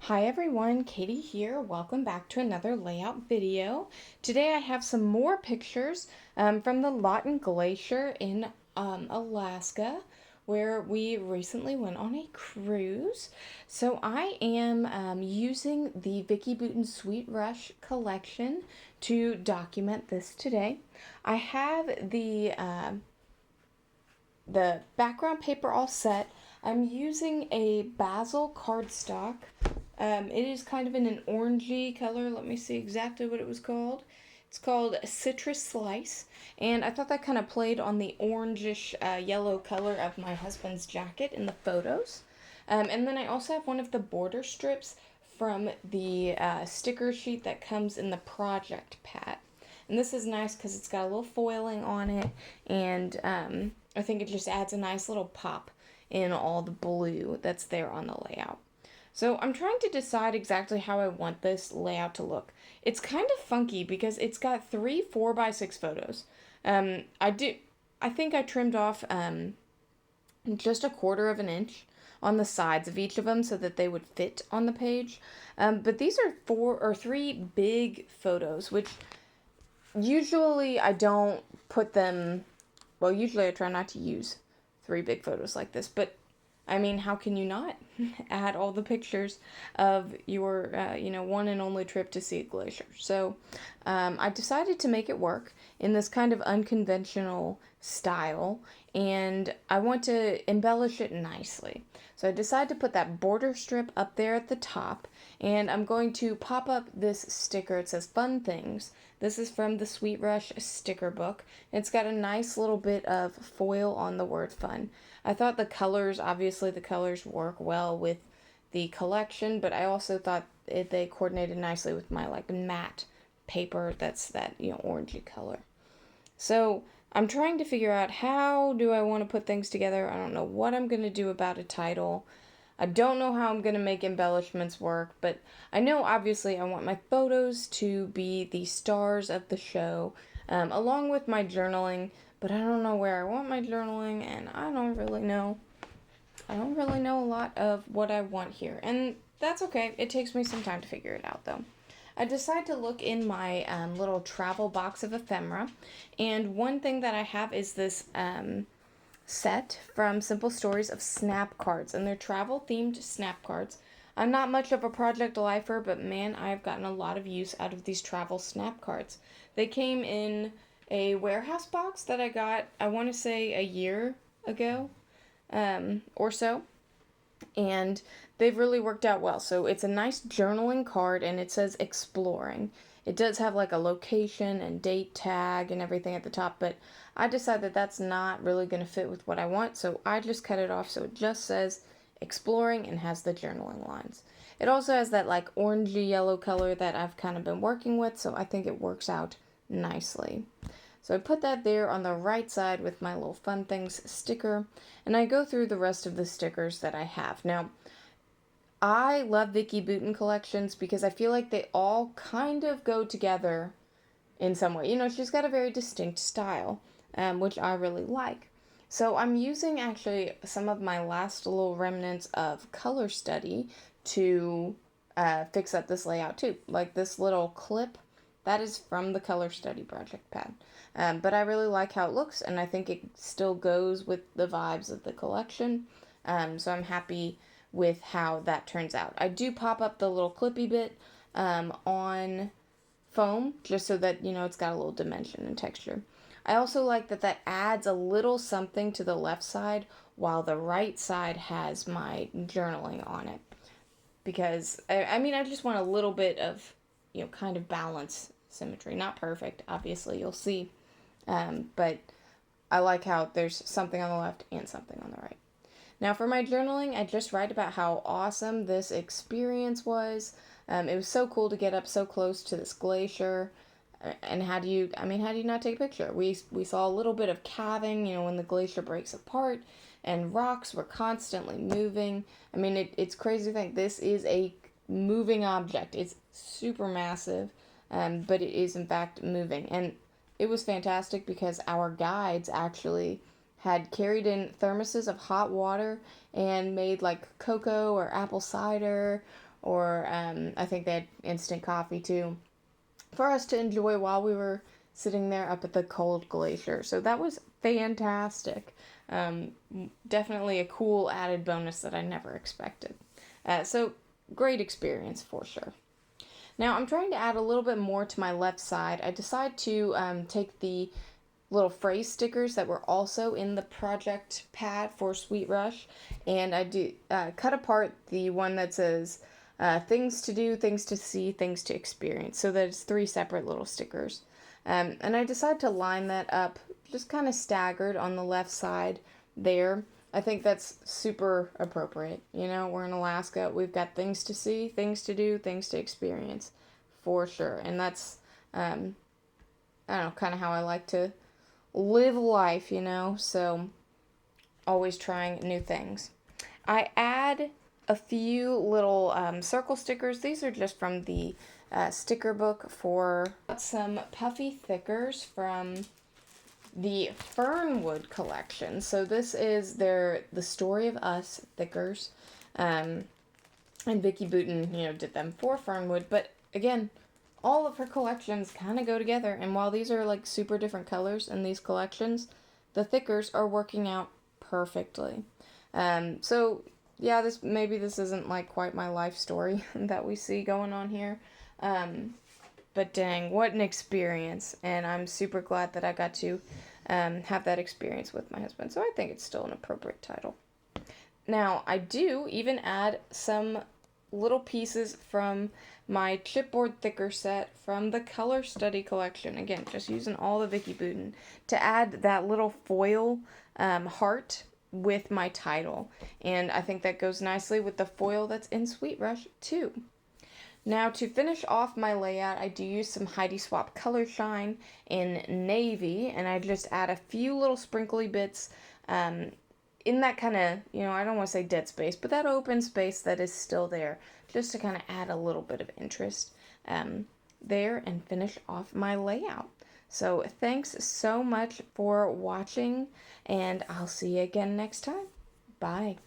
Hi everyone, Katie here. Welcome back to another layout video. Today I have some more pictures from the Lawton Glacier in Alaska, where we recently went on a cruise. So I am using the Vicki Boutin Sweet Rush collection to document this today. I have the background paper all set. I'm using a basil cardstock. It is kind of in an orangey color. Let me see exactly what it was called. It's called Citrus Slice, and I thought that kind of played on the orangish yellow color of my husband's jacket in the photos. And then I also have one of the border strips from the sticker sheet that comes in the project pad. And this is nice because it's got a little foiling on it, and I think it just adds a nice little pop in all the blue that's there on the layout. So I'm trying to decide exactly how I want this layout to look. It's kind of funky because it's got three 4x6 photos. I think I trimmed off just a quarter of an inch on the sides of each of them so that they would fit on the page. But these are three big photos, which usually I don't put them, well, usually I try not to use three big photos like this, but I mean, how can you not add all the pictures of your, one and only trip to see a glacier? So I decided to make it work in this kind of unconventional style, and I want to embellish it nicely. So I decided to put that border strip up there at the top, and I'm going to pop up this sticker. It says Fun Things. This is from the Sweet Rush sticker book. It's got a nice little bit of foil on the word fun. I thought obviously the colors work well with the collection, but I also thought they coordinated nicely with my like matte paper that's that, orangey color. So I'm trying to figure out how do I want to put things together. I don't know what I'm going to do about a title. I don't know how I'm going to make embellishments work, but I know obviously I want my photos to be the stars of the show, along with my journaling, but I don't know where I want my journaling, and I don't really know. I don't really know a lot of what I want here, and that's okay. It takes me some time to figure it out, though. I decided to look in my little travel box of ephemera, and one thing that I have is this set from Simple Stories of snap cards, and they're travel themed snap cards. I'm not much of a project lifer, but man, I've gotten a lot of use out of these travel snap cards. They came in a warehouse box that I got, I want to say, a year ago or so, and they've really worked out well. So it's a nice journaling card, and it says exploring. It does have like a location and date tag and everything at the top, but I decided that that's not really going to fit with what I want, so I just cut it off so it just says exploring and has the journaling lines. It also has that like orangey yellow color that I've kind of been working with, so I think it works out nicely. So I put that there on the right side with my little Fun Things sticker, and I go through the rest of the stickers that I have. Now, I love Vicki Boutin collections because I feel like they all kind of go together in some way. She's got a very distinct style, which I really like. So I'm using actually some of my last little remnants of color study to fix up this layout too. Like this little clip, that is from the color study project pad. But I really like how it looks, and I think it still goes with the vibes of the collection. So I'm happy with how that turns out. I do pop up the little clippy bit on foam just so that it's got a little dimension and texture. I also like that adds a little something to the left side while the right side has my journaling on it, because I just want a little bit of kind of balance, symmetry. Not perfect, obviously, you'll see, but I like how there's something on the left and something on the right. Now for my journaling, I just write about how awesome this experience was. It was so cool to get up so close to this glacier. And how do you not take a picture? We saw a little bit of calving, when the glacier breaks apart, and rocks were constantly moving. It's crazy to think this is a moving object. It's super massive, but it is in fact moving. And it was fantastic because our guides actually had carried in thermoses of hot water and made like cocoa or apple cider or I think they had instant coffee too, for us to enjoy while we were sitting there up at the cold glacier. So that was fantastic. Definitely a cool added bonus that I never expected. So great experience for sure. Now I'm trying to add a little bit more to my left side. I decided to take the little phrase stickers that were also in the project pad for Sweet Rush, and I do cut apart the one that says things to do, things to see, things to experience, so that it's 3 separate little stickers. And I decided to line that up just kind of staggered on the left side there. I think that's super appropriate. You know, we're in Alaska. We've got things to see, things to do, things to experience, for sure. And that's, I don't know, kind of how I like to live life, you know? So, always trying new things. I add a few little circle stickers. These are just from the sticker book for some puffy thickers from the Fernwood collection. So this is the Story of Us thickers. And Vicki Booten, you know, did them for Fernwood. But again, all of her collections kind of go together. And while these are like super different colors in these collections, the thickers are working out perfectly. So yeah, this isn't like quite my life story that we see going on here. But dang, what an experience. And I'm super glad that I got to have that experience with my husband. So I think it's still an appropriate title. Now, I do even add some little pieces from my chipboard thicker set from the Color Study collection. Again, just using all the Vicki Booten to add that little foil heart with my title. And I think that goes nicely with the foil that's in Sweet Rush too. Now, to finish off my layout, I do use some Heidi Swapp Color Shine in navy, and I just add a few little sprinkly bits in that kind of, you know, I don't want to say dead space, but that open space that is still there, just to kind of add a little bit of interest there and finish off my layout. So thanks so much for watching, and I'll see you again next time. Bye.